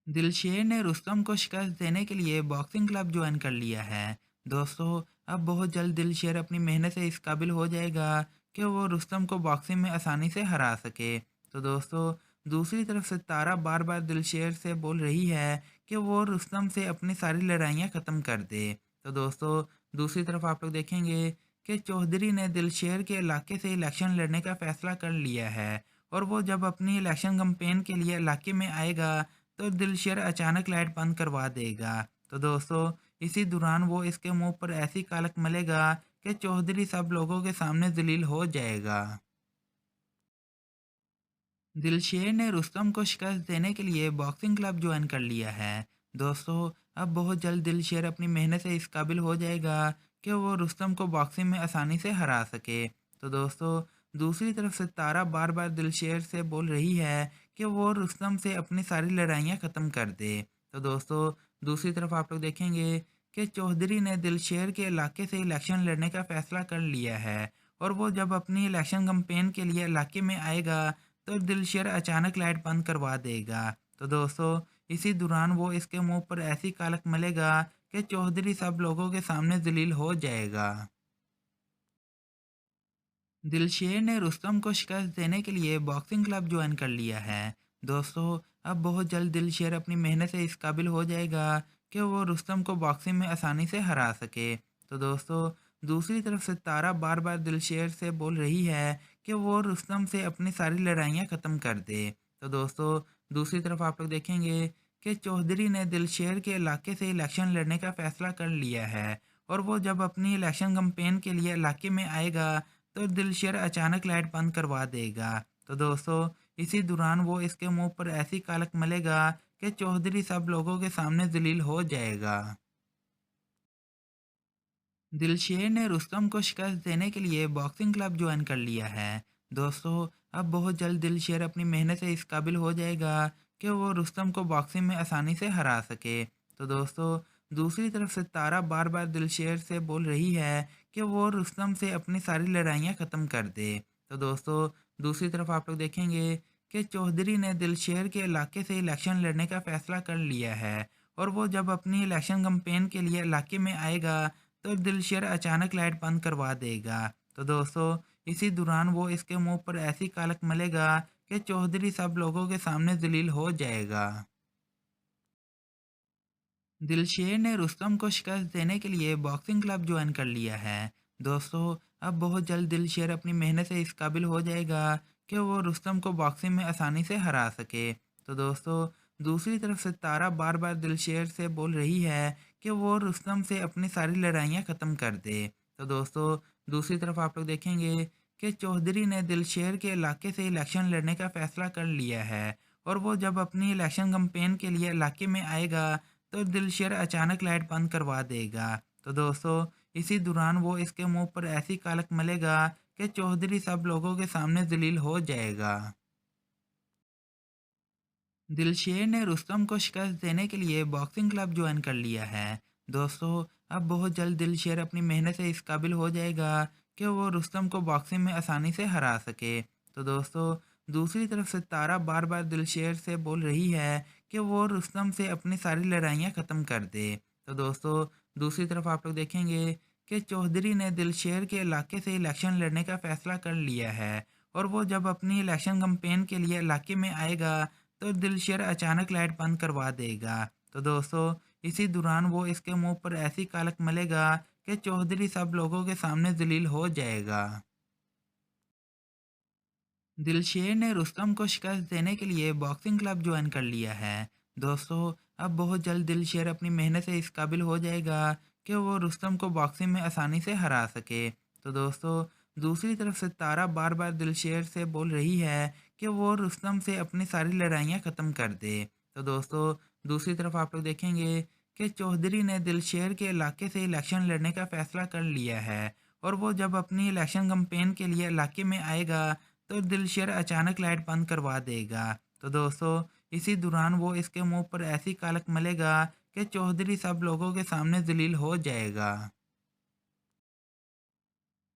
दिलशेर ने रुस्तम को शिकस्त देने के लिए बॉक्सिंग क्लब ज्वाइन कर लिया है। दोस्तों, अब बहुत जल्द दिलशेर अपनी मेहनत से इस काबिल हो जाएगा कि वो रुस्तम को बॉक्सिंग में आसानी से हरा सके। तो दोस्तों, दूसरी तरफ से तारा बार बार दिलशेर से बोल रही है कि वो रुस्तम से अपनी सारी लड़ाइयाँ ख़त्म कर दे। तो दोस्तों, दूसरी तरफ आप लोग देखेंगे कि चौधरी ने दिलशेर के इलाके से इलेक्शन लड़ने का फ़ैसला कर लिया है और वो जब अपनी इलेक्शन कैंपेन के लिए इलाके में आएगा तो दिलशेर अचानक लाइट बंद करवा देगा। तो दोस्तों, इसी दौरान वो इसके मुंह पर ऐसी कालक मलेगा कि चौधरी सब लोगों के सामने जलील हो जाएगा। दिलशेर ने रुस्तम को शिकस्त देने के लिए बॉक्सिंग क्लब ज्वाइन कर लिया है। दोस्तों, अब बहुत जल्द दिलशेर अपनी मेहनत से इस काबिल हो जाएगा कि वो रुस्तम को बॉक्सिंग में आसानी से हरा सके। तो दोस्तों, दूसरी तरफ से तारा बार बार दिलशेर से बोल रही है कि वो रुस्तम से अपनी सारी लड़ाइयाँ ख़त्म कर दे। तो दोस्तों, दूसरी तरफ आप लोग देखेंगे कि चौधरी ने दिलशेर के इलाके से इलेक्शन लड़ने का फ़ैसला कर लिया है और वो जब अपनी इलेक्शन कैंपेन के लिए इलाके में आएगा तो दिलशेर अचानक लाइट बंद करवा देगा। तो दोस्तों, इसी दौरान वो इसके मुंह पर ऐसी कालक मलेगा कि चौधरी सब लोगों के सामने जलील हो जाएगा। दिलशेर ने रुस्तम को शिकस्त देने के लिए बॉक्सिंग क्लब ज्वाइन कर लिया है। दोस्तों, अब बहुत जल्द दिलशेर अपनी मेहनत से इस काबिल हो जाएगा कि वो रुस्तम को बॉक्सिंग में आसानी से हरा सके। तो दोस्तों, दूसरी तरफ से तारा बार बार दिलशेर से बोल रही है कि वो रुस्तम से अपनी सारी लड़ाइयाँ ख़त्म कर दे। तो दोस्तों, दूसरी तरफ आप लोग देखेंगे कि चौधरी ने दिलशेर के इलाके से इलेक्शन लड़ने का फ़ैसला कर लिया है और वो जब अपनी इलेक्शन कैंपेन के लिए इलाके में आएगा तो दिलशेर अचानक लाइट बंद करवा देगा। तो दोस्तों, इसी दौरान वो इसके मुंह पर ऐसी कालक मलेगा कि चौधरी सब लोगों के सामने जलील हो जाएगा। दिलशेर ने रुस्तम को शिकस्त देने के लिए बॉक्सिंग क्लब ज्वाइन कर लिया है। दोस्तों, अब बहुत जल्द दिलशेर अपनी मेहनत से इस काबिल हो जाएगा कि वो रुस्तम को बॉक्सिंग में आसानी से हरा सके। तो दोस्तों, दूसरी तरफ से तारा बार बार दिलशेर से बोल रही है कि वो रुस्तम से अपनी सारी लड़ाइयाँ ख़त्म कर दे। तो दोस्तों, दूसरी तरफ आप लोग देखेंगे कि चौधरी ने दिलशेर के इलाके से इलेक्शन लड़ने का फ़ैसला कर लिया है और वो जब अपनी इलेक्शन कैंपेन के लिए इलाके में आएगा तो दिलशेर अचानक लाइट बंद करवा देगा। तो दोस्तों, इसी दौरान वो इसके मुंह पर ऐसी कालक मलेगा कि चौधरी सब लोगों के सामने जलील हो जाएगा। दिलशेर ने रुस्तम को शिकस्त देने के लिए बॉक्सिंग क्लब ज्वाइन कर लिया है। दोस्तों, अब बहुत जल्द दिलशेर अपनी मेहनत से इस काबिल हो जाएगा कि वो रुस्तम को बॉक्सिंग में आसानी से हरा सके। तो दोस्तों, दूसरी तरफ से तारा बार बार दिलशेर से बोल रही है कि वो रुस्तम से अपनी सारी लड़ाइयाँ ख़त्म कर दे। तो दोस्तों, दूसरी तरफ आप लोग देखेंगे कि चौधरी ने दिलशेर के इलाके से इलेक्शन लड़ने का फ़ैसला कर लिया है और वो जब अपनी इलेक्शन कैंपेन के लिए इलाके में आएगा तो दिलशेर अचानक लाइट बंद करवा देगा। तो दोस्तों, इसी दौरान वो इसके मुंह पर ऐसी कालक मलेगा कि चौधरी सब लोगों के सामने जलील हो जाएगा। दिलशेर ने रुस्तम को शिकस्त देने के लिए बॉक्सिंग क्लब ज्वाइन कर लिया है। दोस्तों, अब बहुत जल्द दिलशेर अपनी मेहनत से इस काबिल हो जाएगा कि वो रुस्तम को बॉक्सिंग में आसानी से हरा सके। तो दोस्तों, दूसरी तरफ से तारा बार बार दिलशेर से बोल रही है कि वो रुस्तम से अपनी सारी लड़ाइयाँ ख़त्म कर दे। तो दोस्तों, दूसरी तरफ आप लोग देखेंगे कि चौधरी ने दिलशेर के इलाके से इलेक्शन लड़ने का फ़ैसला कर लिया है और वो जब अपनी इलेक्शन कैंपेन के लिए इलाके में आएगा तो दिलशेर अचानक लाइट बंद करवा देगा। तो दोस्तों, इसी दौरान वो इसके मुंह पर ऐसी कालक मलेगा कि चौधरी सब लोगों के सामने जलील हो जाएगा। दिलशेर ने रुस्तम को शिकस्त देने के लिए बॉक्सिंग क्लब ज्वाइन कर लिया है। दोस्तों, अब बहुत जल्द दिलशेर अपनी मेहनत से इस काबिल हो जाएगा कि वो रुस्तम को बॉक्सिंग में आसानी से हरा सके। तो दोस्तों, दूसरी तरफ से तारा बार बार दिलशेर से बोल रही है कि वो रुस्तम से अपनी सारी लड़ाइयाँ ख़त्म कर दे। तो दोस्तों, दूसरी तरफ आप लोग देखेंगे कि चौधरी ने दिलशेर के इलाके से इलेक्शन लड़ने का फ़ैसला कर लिया है और वो जब अपनी इलेक्शन कैंपेन के लिए इलाके में आएगा तो दिलशेर अचानक लाइट बंद करवा देगा। तो दोस्तों, इसी दौरान वो इसके मुंह पर ऐसी कालक मलेगा कि चौधरी सब लोगों के सामने जलील हो जाएगा।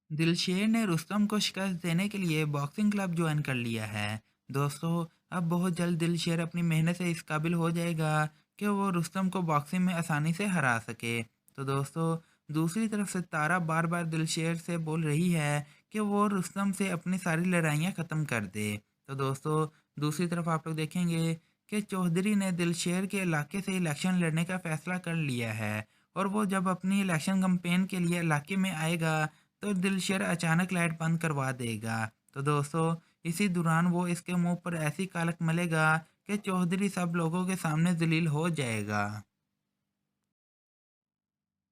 दिलशेर ने रुस्तम को शिकस्त देने के लिए बॉक्सिंग क्लब ज्वाइन कर लिया है। दोस्तों, अब बहुत जल्द दिलशेर अपनी मेहनत से इस काबिल हो जाएगा कि वो रुस्तम को बॉक्सिंग में आसानी से हरा सके। तो दोस्तों, दूसरी तरफ से तारा बार बार दिलशेर से बोल रही है कि वो रुस्तम से अपनी सारी लड़ाइयाँ ख़त्म कर दे। तो दोस्तों, दूसरी तरफ आप लोग देखेंगे कि चौधरी ने दिलशेर के इलाके से इलेक्शन लड़ने का फ़ैसला कर लिया है और वो जब अपनी इलेक्शन कैंपेन के लिए इलाके में आएगा तो दिलशेर अचानक लाइट बंद करवा देगा। तो दोस्तों, इसी दौरान वो इसके मुंह पर ऐसी कालक मलेगा कि चौधरी सब लोगों के सामने जलील हो जाएगा।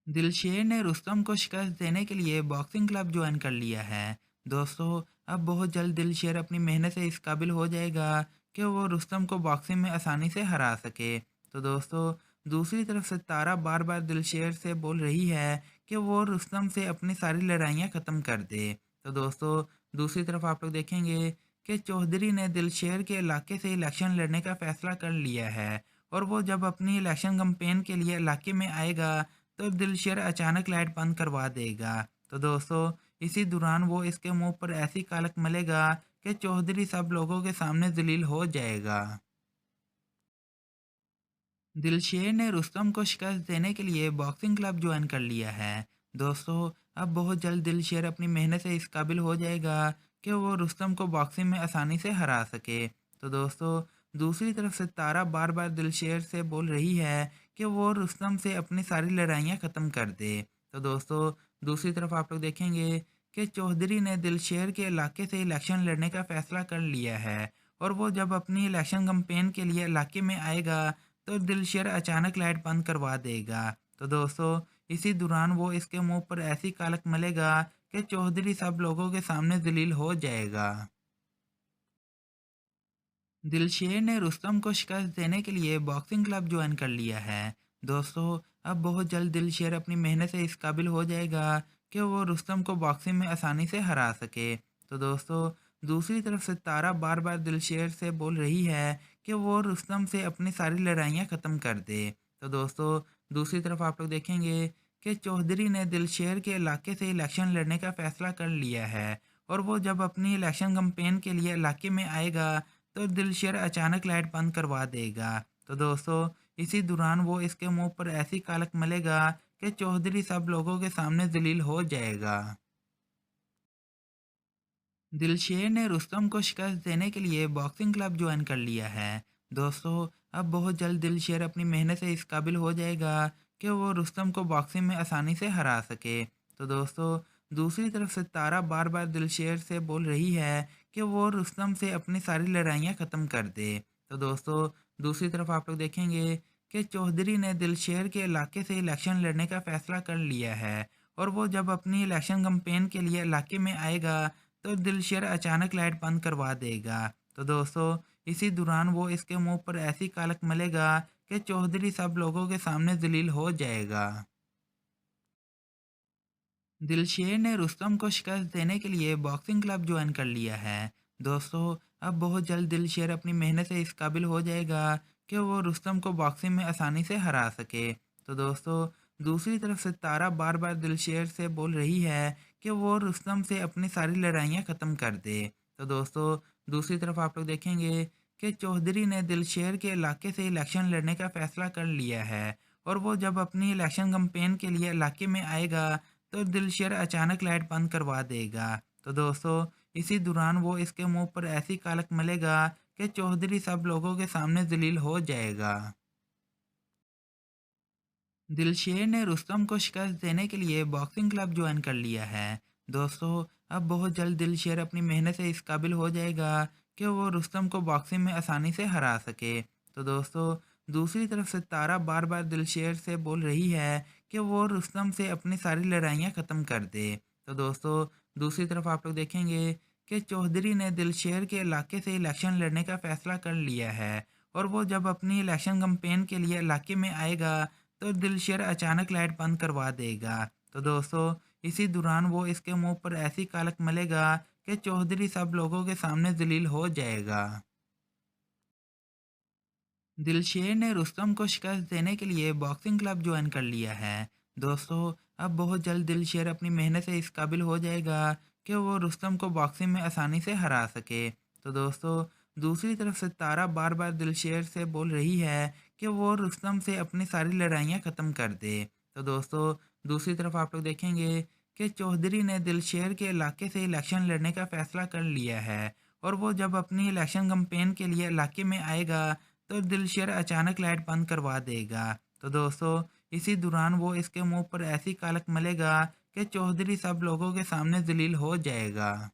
दिलशेर ने रुस्तम को शिकस्त देने के लिए बॉक्सिंग क्लब ज्वाइन कर लिया है। दोस्तों, अब बहुत जल्द दिलशेर अपनी मेहनत से इस काबिल हो जाएगा कि वो रुस्तम को बॉक्सिंग में आसानी से हरा सके। तो दोस्तों, दूसरी तरफ से तारा बार बार दिलशेर से बोल रही है कि वो रुस्तम से अपनी सारी लड़ाइयाँ ख़त्म कर दे। तो दोस्तों, दूसरी तरफ आप लोग देखेंगे कि चौधरी ने दिलशेर के इलाके से इलेक्शन लड़ने का फ़ैसला कर लिया है और वो जब अपनी इलेक्शन कैंपेन के लिए इलाके में आएगा तो दिलशेर अचानक लाइट बंद करवा देगा। तो दोस्तों, इसी दौरान वो इसके मुंह पर ऐसी कालक मलेगा कि चौधरी सब लोगों के सामने जलील हो जाएगा। दिलशेर ने रुस्तम को शिकस्त देने के लिए बॉक्सिंग क्लब ज्वाइन कर लिया है। दोस्तों, अब बहुत जल्द दिलशेर अपनी मेहनत से इस काबिल हो जाएगा कि वो रुस्तम को बॉक्सिंग में आसानी से हरा सके। तो दोस्तों, दूसरी तरफ से तारा बार बार दिलशेर से बोल रही है कि वो रुस्तम से अपनी सारी लड़ाइयाँ ख़त्म कर दे। तो दोस्तों, दूसरी तरफ आप लोग देखेंगे कि चौधरी ने दिलशेर के इलाके से इलेक्शन लड़ने का फ़ैसला कर लिया है और वो जब अपनी इलेक्शन कैंपेन के लिए इलाके में आएगा तो दिलशेर अचानक लाइट बंद करवा देगा। तो दोस्तों, इसी दौरान वो इसके मुंह पर ऐसी कालक मलेगा कि चौधरी सब लोगों के सामने जलील हो जाएगा। दिलशेर ने रुस्तम को शिकस्त देने के लिए बॉक्सिंग क्लब ज्वाइन कर लिया है। दोस्तों, अब बहुत जल्द दिलशेर अपनी मेहनत से इस काबिल हो जाएगा कि वो रुस्तम को बॉक्सिंग में आसानी से हरा सके। तो दोस्तों, दूसरी तरफ से तारा बार बार दिलशेर से बोल रही है कि वो रुस्तम से अपनी सारी लड़ाइयाँ ख़त्म कर दे। तो दोस्तों, दूसरी तरफ आप लोग देखेंगे कि चौधरी ने दिलशेर के इलाके से इलेक्शन लड़ने का फ़ैसला कर लिया है और वो जब अपनी इलेक्शन कैंपेन के लिए इलाके में आएगा तो दिलशेर अचानक लाइट बंद करवा देगा। तो दोस्तों, इसी दौरान वो इसके मुंह पर ऐसी कालक मलेगा कि चौधरी सब लोगों के सामने जलील हो जाएगा। दिलशेर ने रुस्तम को शिकस्त देने के लिए बॉक्सिंग क्लब ज्वाइन कर लिया है। दोस्तों, अब बहुत जल्द दिलशेर अपनी मेहनत से इस काबिल हो जाएगा कि वो रुस्तम को बॉक्सिंग में आसानी से हरा सके। तो दोस्तों, दूसरी तरफ से तारा बार बार दिलशेर से बोल रही है कि वो रुस्तम से अपनी सारी लड़ाइयाँ ख़त्म कर दे। तो दोस्तों, दूसरी तरफ आप लोग देखेंगे कि चौधरी ने दिलशेर के इलाके से इलेक्शन लड़ने का फ़ैसला कर लिया है और वो जब अपनी इलेक्शन कैंपेन के लिए इलाके में आएगा तो दिलशेर अचानक लाइट बंद करवा देगा। तो दोस्तों, इसी दौरान वो इसके मुंह पर ऐसी कालक मलेगा कि चौधरी सब लोगों के सामने जलील हो जाएगा। दिलशेर ने रुस्तम को शिकस्त देने के लिए बॉक्सिंग क्लब ज्वाइन कर लिया है। दोस्तों, अब बहुत जल्द दिलशेर अपनी मेहनत से इस काबिल हो जाएगा कि वो रुस्तम को बॉक्सिंग में आसानी से हरा सके। तो दोस्तों, दूसरी तरफ से तारा बार बार दिलशेर से बोल रही है कि वो रुस्तम से अपनी सारी लड़ाइयाँ ख़त्म कर दे। तो दोस्तों, दूसरी तरफ आप लोग देखेंगे कि चौधरी ने दिलशेर के इलाके से इलेक्शन लड़ने का फ़ैसला कर लिया है और वो जब अपनी इलेक्शन कैंपेन के लिए इलाके में आएगा तो दिलशेर अचानक लाइट बंद करवा देगा। तो दोस्तों, इसी दौरान वो इसके मुंह पर ऐसी कालक मलेगा कि चौधरी सब लोगों के सामने जलील हो जाएगा। दिलशेर ने रुस्तम को शिकस्त देने के लिए बॉक्सिंग क्लब ज्वाइन कर लिया है। दोस्तों, अब बहुत जल्द दिलशेर अपनी मेहनत से इस काबिल हो जाएगा कि वो रुस्तम को बॉक्सिंग में आसानी से हरा सके। तो दोस्तों, दूसरी तरफ से तारा बार बार दिलशेर से बोल रही है कि वो रुस्तम से अपनी सारी लड़ाइयाँ ख़त्म कर दे। तो दोस्तों, दूसरी तरफ आप लोग देखेंगे कि चौधरी ने दिलशेर के इलाके से इलेक्शन लड़ने का फ़ैसला कर लिया है और वो जब अपनी इलेक्शन कैंपेन के लिए इलाके में आएगा तो दिलशेर अचानक लाइट बंद करवा देगा। तो दोस्तों, इसी दौरान वो इसके मुंह पर ऐसी कालक मलेगा कि चौधरी सब लोगों के सामने जलील हो जाएगा। दिलशेर ने रुस्तम को शिकस्त देने के लिए बॉक्सिंग क्लब ज्वाइन कर लिया है। दोस्तों, अब बहुत जल्द दिलशेर अपनी मेहनत से इस काबिल हो जाएगा कि वो रुस्तम को बॉक्सिंग में आसानी से हरा सके। तो दोस्तों, दूसरी तरफ से तारा बार बार दिलशेर से बोल रही है कि वो रुस्तम से अपनी सारी लड़ाइयाँ ख़त्म कर दे। तो दोस्तों, दूसरी तरफ आप लोग देखेंगे कि चौधरी ने दिलशेर के इलाके से इलेक्शन लड़ने का फ़ैसला कर लिया है और वो जब अपनी इलेक्शन कैंपेन के लिए इलाके में आएगा तो दिलशेर अचानक लाइट बंद करवा देगा। तो दोस्तों, इसी दौरान वो इसके मुंह पर ऐसी कालक मलेगा कि चौधरी सब लोगों के सामने जलील हो जाएगा।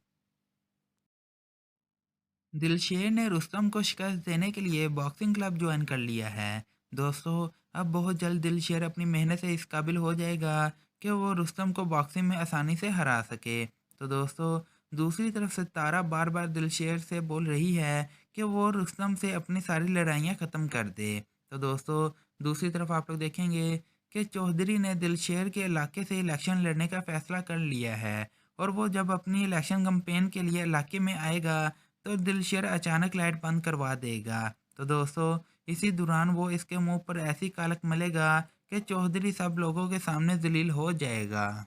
दिलशेर ने रुस्तम को शिकस्त देने के लिए बॉक्सिंग क्लब ज्वाइन कर लिया है। दोस्तों, अब बहुत जल्द दिलशेर अपनी मेहनत से इस काबिल हो जाएगा कि वो रुस्तम को बॉक्सिंग में आसानी से हरा सके। तो दोस्तों, दूसरी तरफ से तारा बार बार दिलशेर से बोल रही है कि वो रुस्तम से अपनी सारी लड़ाइयाँ ख़त्म कर दे। तो दोस्तों, दूसरी तरफ आप लोग देखेंगे कि चौधरी ने दिलशेर के इलाके से इलेक्शन लड़ने का फ़ैसला कर लिया है और वो जब अपनी इलेक्शन कैंपेन के लिए इलाके में आएगा तो दिलशेर अचानक लाइट बंद करवा देगा। तो दोस्तों, इसी दौरान वो इसके मुंह पर ऐसी कालक मलेगा कि चौधरी सब लोगों के सामने जलील हो जाएगा।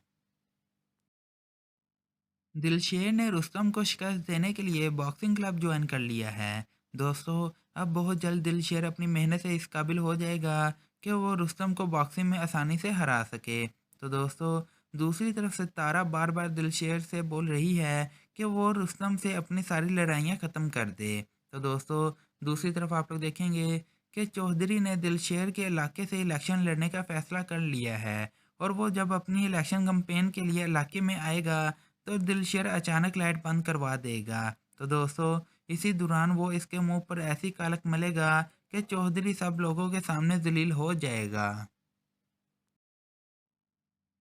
दिलशेर ने रुस्तम को शिकस्त देने के लिए बॉक्सिंग क्लब ज्वाइन कर लिया है। दोस्तों, अब बहुत जल्द दिलशेर अपनी मेहनत से इस काबिल हो जाएगा कि वो रुस्तम को बॉक्सिंग में आसानी से हरा सके। तो दोस्तों, दूसरी तरफ से तारा बार बार दिलशेर से बोल रही है कि वो रुस्तम से अपनी सारी लड़ाइयाँ ख़त्म कर दे। तो दोस्तों, दूसरी तरफ आप लोग देखेंगे कि चौधरी ने दिलशेर के इलाके से इलेक्शन लड़ने का फ़ैसला कर लिया है और वो जब अपनी इलेक्शन कैंपेन के लिए इलाके में आएगा तो दिलशेर अचानक लाइट बंद करवा देगा। तो दोस्तों, इसी दौरान वो इसके मुंह पर ऐसी कालक मलेगा कि चौधरी सब लोगों के सामने जलील हो जाएगा।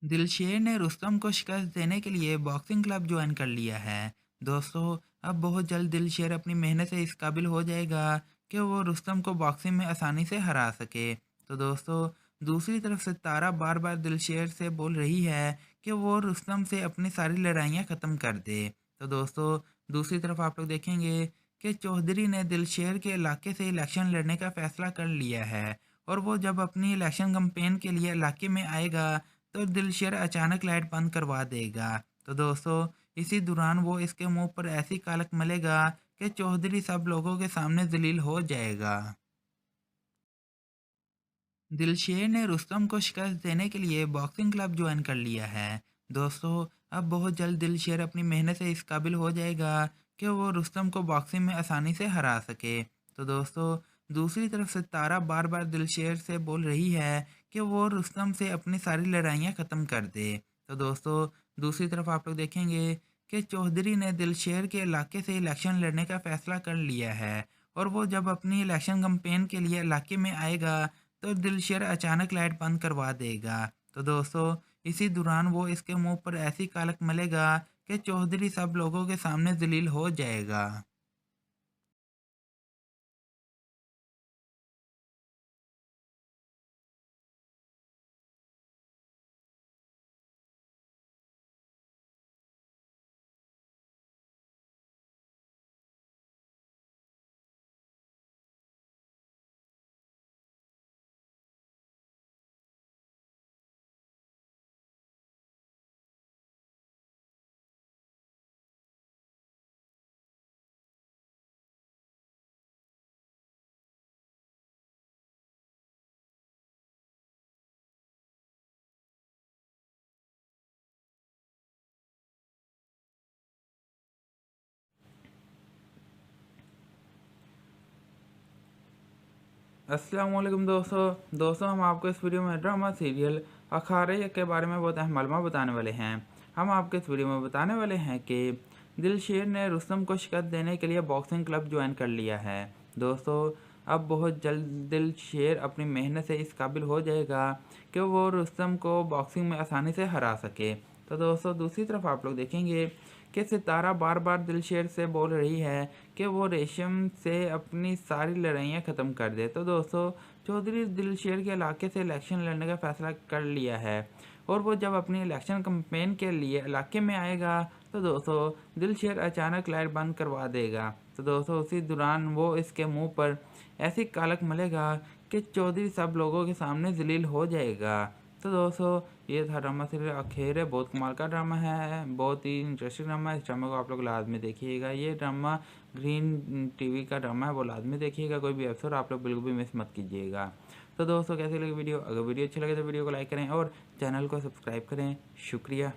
दिलशेर ने रुस्तम को शिकस्त देने के लिए बॉक्सिंग क्लब ज्वाइन कर लिया है। दोस्तों, अब बहुत जल्द दिलशेर अपनी मेहनत से इस काबिल हो जाएगा कि वो रुस्तम को बॉक्सिंग में आसानी से हरा सके। तो दोस्तों, दूसरी तरफ से तारा बार बार दिलशेर से बोल रही है कि वो रुस्तम से अपनी सारी लड़ाइयाँ ख़त्म कर दे। तो दोस्तों, दूसरी तरफ आप लोग देखेंगे कि चौधरी ने दिलशेर के इलाके से इलेक्शन लड़ने का फ़ैसला कर लिया है और वो जब अपनी इलेक्शन कैंपेन के लिए इलाके में आएगा तो दिलशेर अचानक लाइट बंद करवा देगा। तो दोस्तों, इसी दौरान वो इसके मुंह पर ऐसी कालक मलेगा कि चौधरी सब लोगों के सामने जलील हो जाएगा। दिलशेर ने रुस्तम को शिकस्त देने के लिए बॉक्सिंग क्लब ज्वाइन कर लिया है। दोस्तों, अब बहुत जल्द दिलशेर अपनी मेहनत से इस काबिल हो जाएगा कि वो रुस्तम को बॉक्सिंग में आसानी से हरा सके। तो दोस्तों, दूसरी तरफ सितारा बार बार दिलशेर से बोल रही है कि वो रुस्तम से अपनी सारी लड़ाइयाँ ख़त्म कर दे। तो दोस्तों दूसरी तरफ आप लोग देखेंगे कि चौधरी ने दिलशेर के इलाके से इलेक्शन लड़ने का फ़ैसला कर लिया है और वो जब अपनी इलेक्शन कैंपेन के लिए इलाके में आएगा तो दिलशेर अचानक लाइट बंद करवा देगा। तो दोस्तों इसी दौरान वो इसके मुंह पर ऐसी कालक मलेगा कि चौधरी सब लोगों के सामने जलील हो जाएगा। अस्सलाम वालेकुम दोस्तों हम आपको इस वीडियो में ड्रामा सीरियल अखाड़े के बारे में बहुत अहम मालूमात बताने वाले हैं। हम आपको इस वीडियो में बताने वाले हैं कि दिलशेर ने रुस्तम को शिकस्त देने के लिए बॉक्सिंग क्लब ज्वाइन कर लिया है। दोस्तों अब बहुत जल्द दिलशेर अपनी मेहनत से इस काबिल हो जाएगा कि वो रुस्तम को बॉक्सिंग में आसानी से हरा सके। तो दोस्तों दूसरी तरफ आप लोग देखेंगे कि सितारा बार बार दिलशेर से बोल रही है कि वो रेशम से अपनी सारी लड़ाइयाँ ख़त्म कर दे। तो दोस्तों चौधरी दिलशेर के इलाके से इलेक्शन लड़ने का फ़ैसला कर लिया है और वो जब अपनी इलेक्शन कैंपेन के लिए इलाके में आएगा तो दोस्तों दिलशेर अचानक लाइट बंद करवा देगा। तो दोस्तों उसी दौरान वो इसके मुंह पर ऐसी कालक मलेगा कि चौधरी सब लोगों के सामने जलील हो जाएगा। तो दोस्तों ये था ड्रामा सीरियल अखेरे, बहुत कमाल का ड्रामा है, बहुत ही इंटरेस्टिंग ड्रामा है। इस ड्रामा को आप लोग लाजमी देखिएगा। ये ड्रामा ग्रीन टीवी का ड्रामा है, वो लाजमी देखिएगा। कोई भी एपिसोड आप लोग बिल्कुल भी मिस मत कीजिएगा। तो दोस्तों कैसी लगी वीडियो? अगर वीडियो अच्छी लगे तो वीडियो को लाइक करें और चैनल को सब्सक्राइब करें। शुक्रिया।